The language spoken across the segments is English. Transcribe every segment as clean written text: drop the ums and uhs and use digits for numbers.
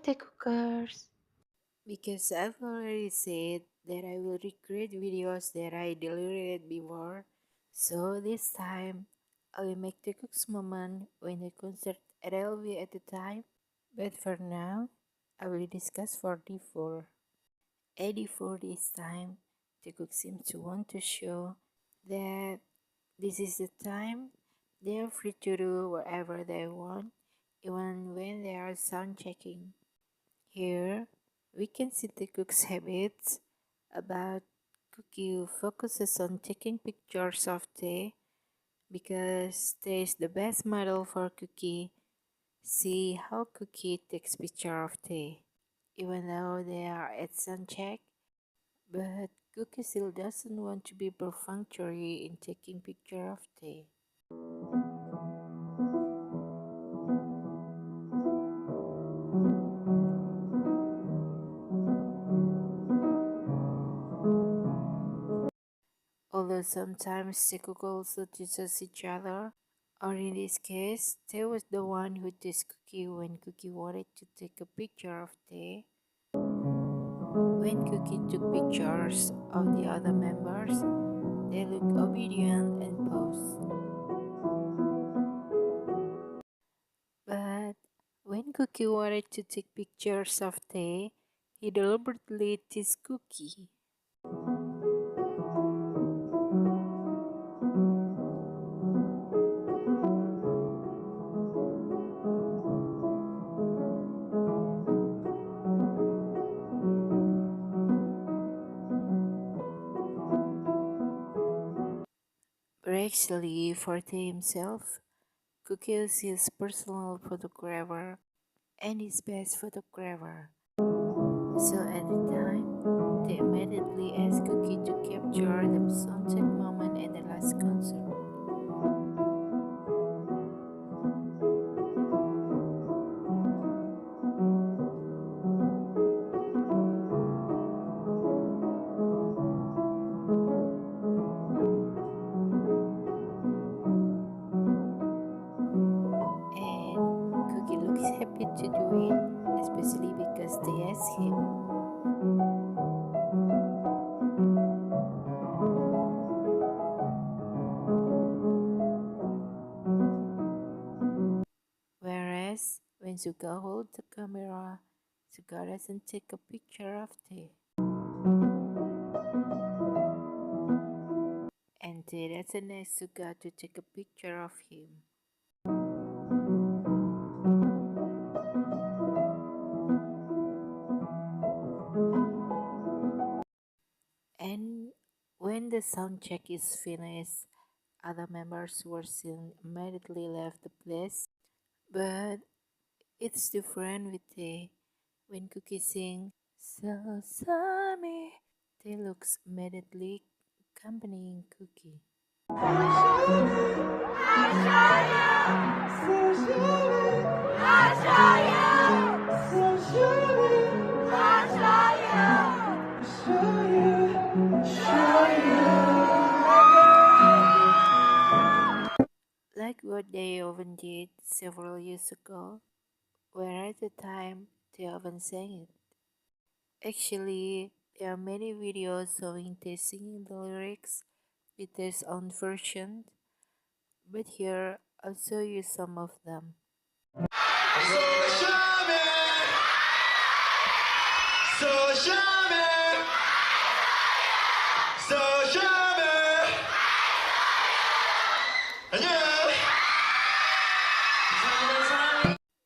Taekookers. Because I've already said that I will recreate videos that I deleted before, so this time I will make the Cook's moment when the concert at LV at the time. But for now, I will discuss 44. At for this time, the Cook seems to want to show that this is the time they are free to do whatever they want, even when they are sound checking. Here, we can see the cook's habits. About Cookie focuses on taking pictures of Tae because Tae is the best model for Cookie. See how Cookie takes picture of Tae, even though they are at sun check. But Cookie still doesn't want to be perfunctory in taking picture of Tae. Although sometimes Taekook also teaches each other, or in this case, Tae was the one who teased Cookie when Cookie wanted to take a picture of Tae. When Cookie took pictures of the other members, they looked obedient and posed. But when Cookie wanted to take pictures of Tae, he deliberately teased Cookie. But actually, for Tae himself, Cookie is his personal photographer and his best photographer. So at the time, they immediately asked Cookie to capture the sunset moment at the last concert. And Cookie looks happy to do it, especially because they asked him. Whereas when Suga holds the camera, Suga doesn't take a picture of Tae. And Tae doesn't ask Suga to take a picture of him. And when the sound check is finished, other members were seen immediately left the place. But it's different with Tae. When Cookie sings So Sorry, Tae looks immediately accompanying Cookie. Like what they often did several years ago, where at the time they often sang it. Actually, there are many videos showing Tae singing the lyrics with his own version, but here I'll show you some of them.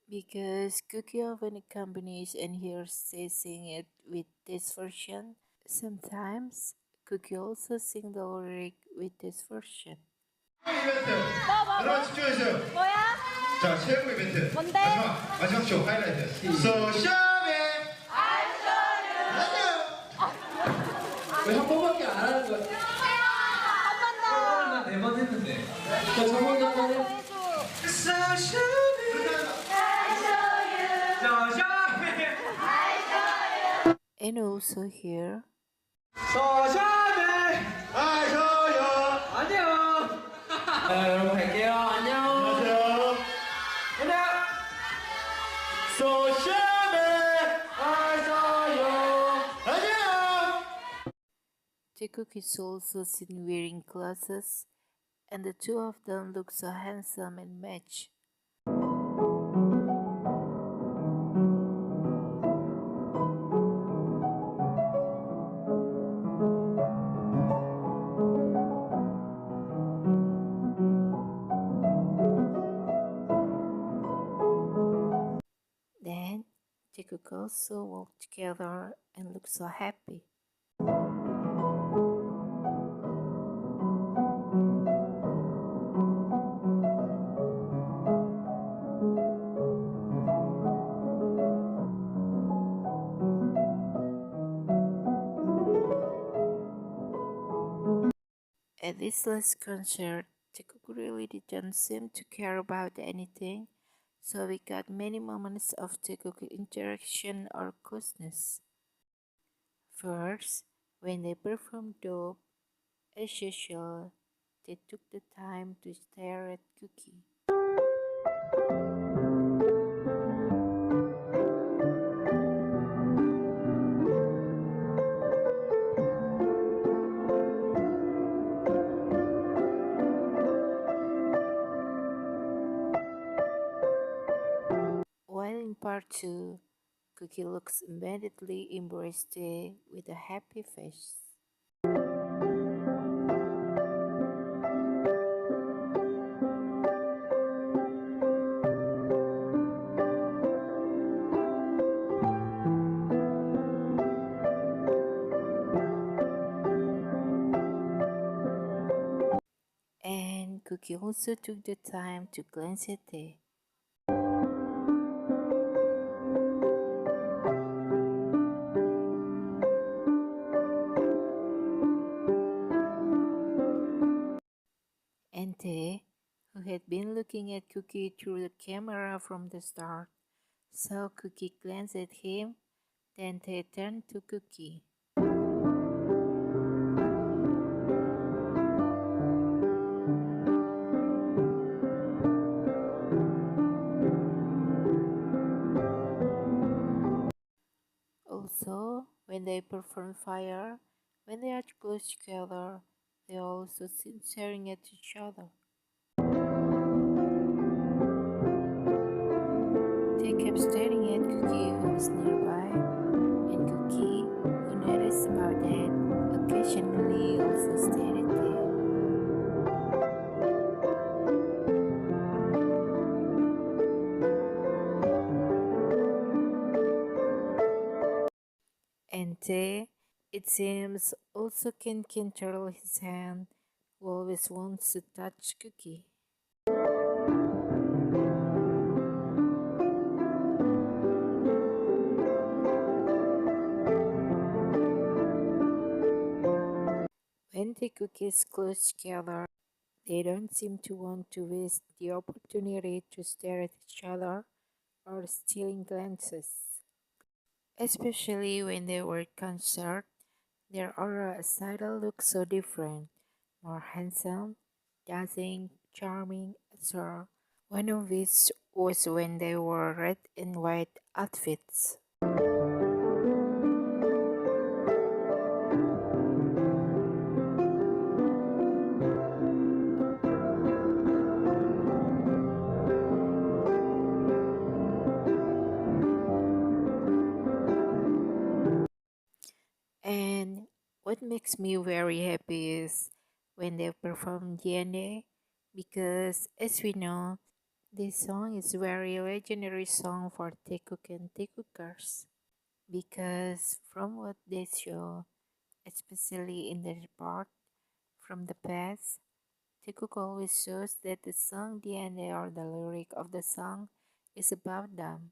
Because Cookie often accompanies and hears Tae sing it with this version, sometimes Cookie also sing the lyric with this version. 여러분 집중해주세요. 뭐야? 자, 최고 이벤트. 뭔데? 마지막 쇼 하이라이트. 소샤베 왜 한 번밖에 안 하는 거야? 한 번 더. 난 4번 했는데. 저 저번 한번 해. And also here, 소샤베 아셔요. 안녕. 자, 여러분 갈게요. 안녕. 안녕하세요. 안녕. 소샤베 Taekook is also seen wearing glasses, and the two of them look so handsome and match. Then Taekook also walk together and look so happy. At this last concert, Taekook really didn't seem to care about anything, so we got many moments of Taekook interaction or closeness. First, when they performed Dope, as usual, they took the time to stare at Cookie. While in part 2, Cookie looks immediately embraced Tae with a happy face. And Cookie also took the time to glance at Tae. And Tae, who had been looking at Cookie through the camera from the start, saw Cookie glance at him, then Tae turned to Cookie. Also, when they perform Fire, when they are close together, they are also seen staring at each other. They kept staring at Cookie, who was nearby, and Cookie, who noticed about that, occasionally also stared at them. And Tae, it seems, also can control his hand, who always wants to touch Cookie. When the cookies close together, they don't seem to want to waste the opportunity to stare at each other or stealing glances. Especially when they were at concert, their aura aside looked so different, more handsome, dazzling, charming, etc. One of which was when they wore red and white outfits. And what makes me very happy is when they perform DNA, because as we know, this song is a very legendary song for Taekook and Taekookers. Because from what they show, especially in the report from the past, Taekook always shows that the song DNA or the lyric of the song is about them.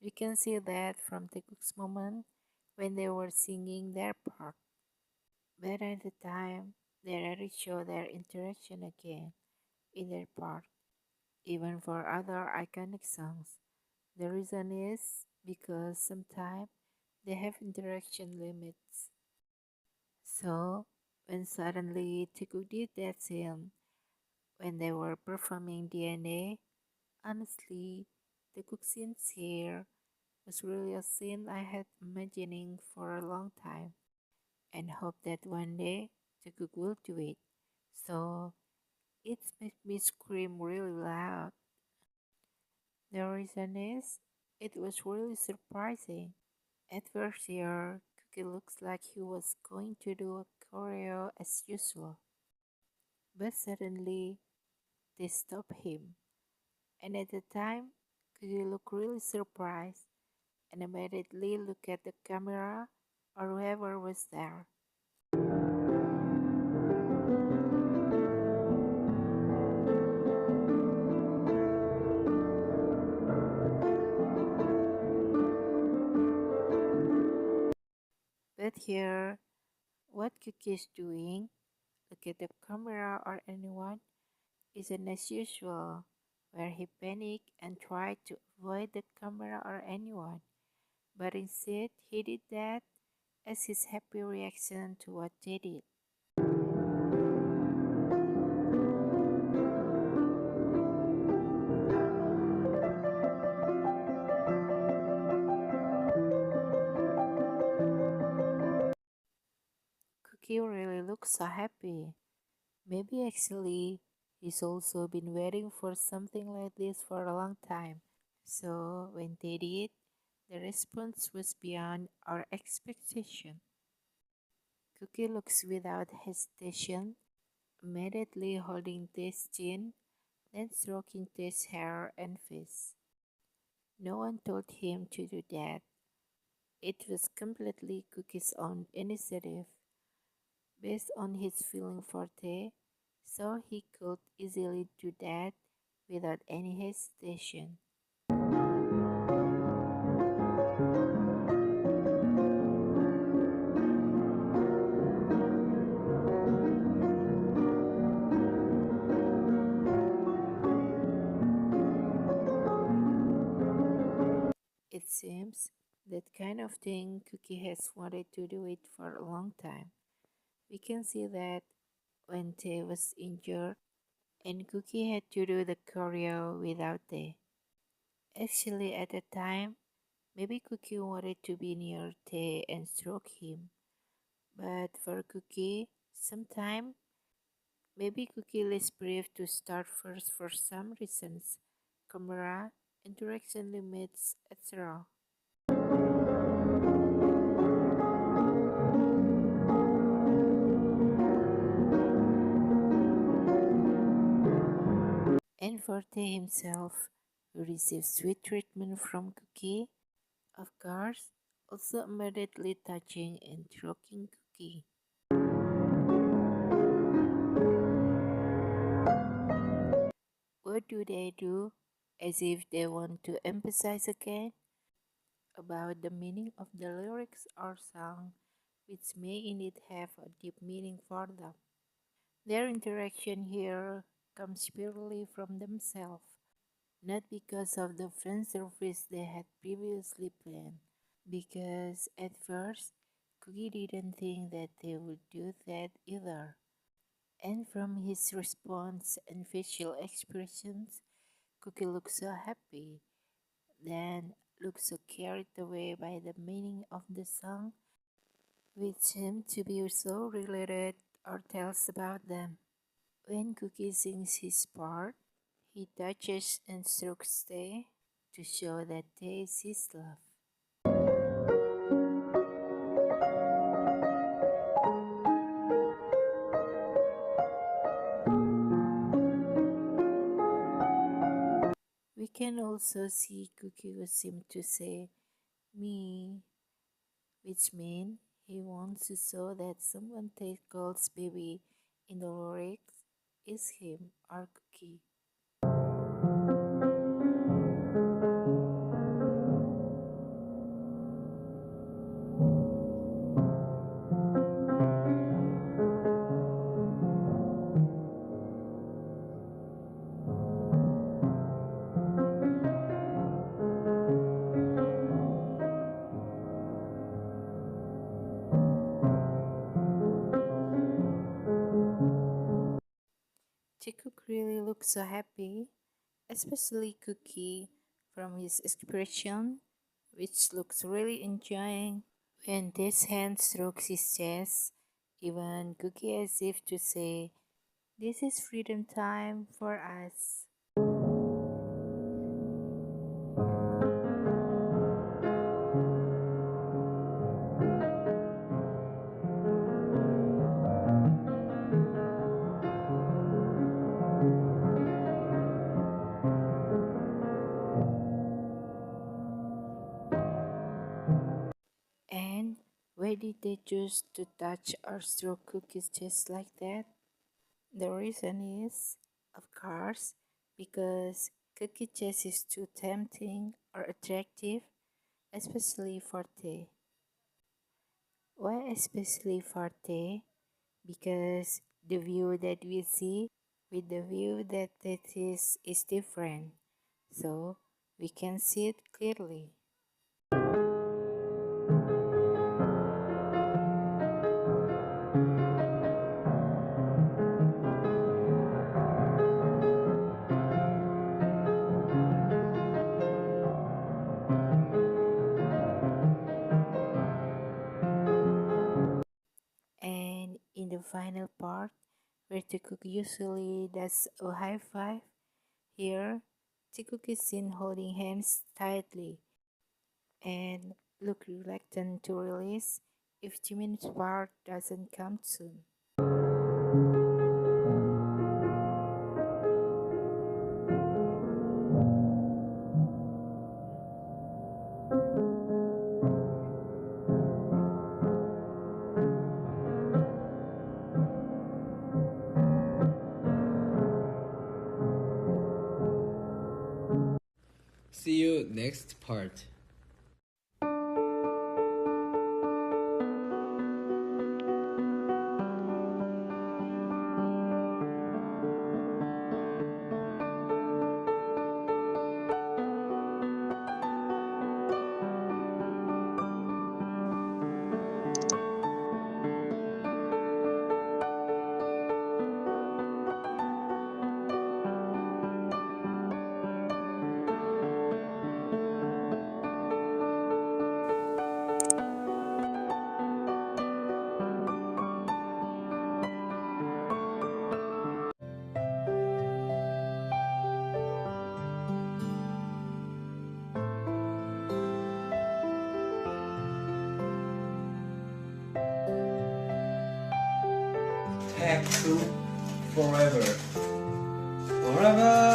We can see that from Taekook's moment when they were singing their part. But at the time, they rarely show their interaction again in their part, even for other iconic songs. The reason is because sometimes they have interaction limits. So, when suddenly Taekook did that scene when they were performing DNA, honestly, Taekook scenes here was really a scene I had imagining for a long time. and hope that one day Taekook will do it. So it made me scream really loud. The reason is it was really surprising. At first here, Cookie looks like he was going to do a choreo as usual, but suddenly they stopped him. And at the time, Cookie looked really surprised and immediately looked at the camera or whoever was there. But here, what Cookie is doing, look at the camera or anyone, isn't as usual, where he panicked and tried to avoid the camera or anyone. But instead, he did that as his happy reaction to what they did. Cookie really looks so happy. Maybe actually he's also been waiting for something like this for a long time. So when they did, the response was beyond our expectation. Cookie looks without hesitation, immediately holding Tay's chin, then stroking Tay's hair and face. No one told him to do that. It was completely Cookie's own initiative, based on his feeling for Tay, so he could easily do that without any hesitation. It seems that kind of thing Cookie has wanted to do it for a long time. We can see that when Tay was injured and Cookie had to do the choreo without Tay. Actually, at the time, maybe Cookie wanted to be near Tay and stroke him. But for Cookie, sometime maybe Cookie less brave to start first for some reasons. Camera, interaction limits, etc. And Forte himself, who received sweet treatment from Cookie, of course, also immediately touching and stroking Cookie. What do they do? As if they want to emphasize again about the meaning of the lyrics or song, which may indeed have a deep meaning for them. Their interaction here comes purely from themselves, not because of the fan service they had previously planned. Because at first, Cookie didn't think that they would do that either. And from his response and facial expressions, Cookie looked so happy, then looked so carried away by the meaning of the song, which seemed to be so related or tells about them. When Cookie sings his part, he touches and strokes Tay to show that Tay is his love. We can also see Cookie who seemed to say me, which means he wants to show that someone Tay calls baby in the lyrics is him or Cookie. Taekook really looks so happy, especially Cookie from his expression, which looks really enjoying When this hand strokes his chest, even Cookie as if to say, "This is freedom time for us." And why did they choose to touch or stroke Cookie's chest like that? The reason is, of course, because Cookie chest is too tempting or attractive, especially for Tae. Why especially for Tae? Because the view that we see with the view that is different, so we can see it clearly. And in the final part, where Taekook usually does a high five, here Taekook is seen holding hands tightly and look reluctant to release if Jimin's part doesn't come soon. See you next part. Taekook forever. Forever.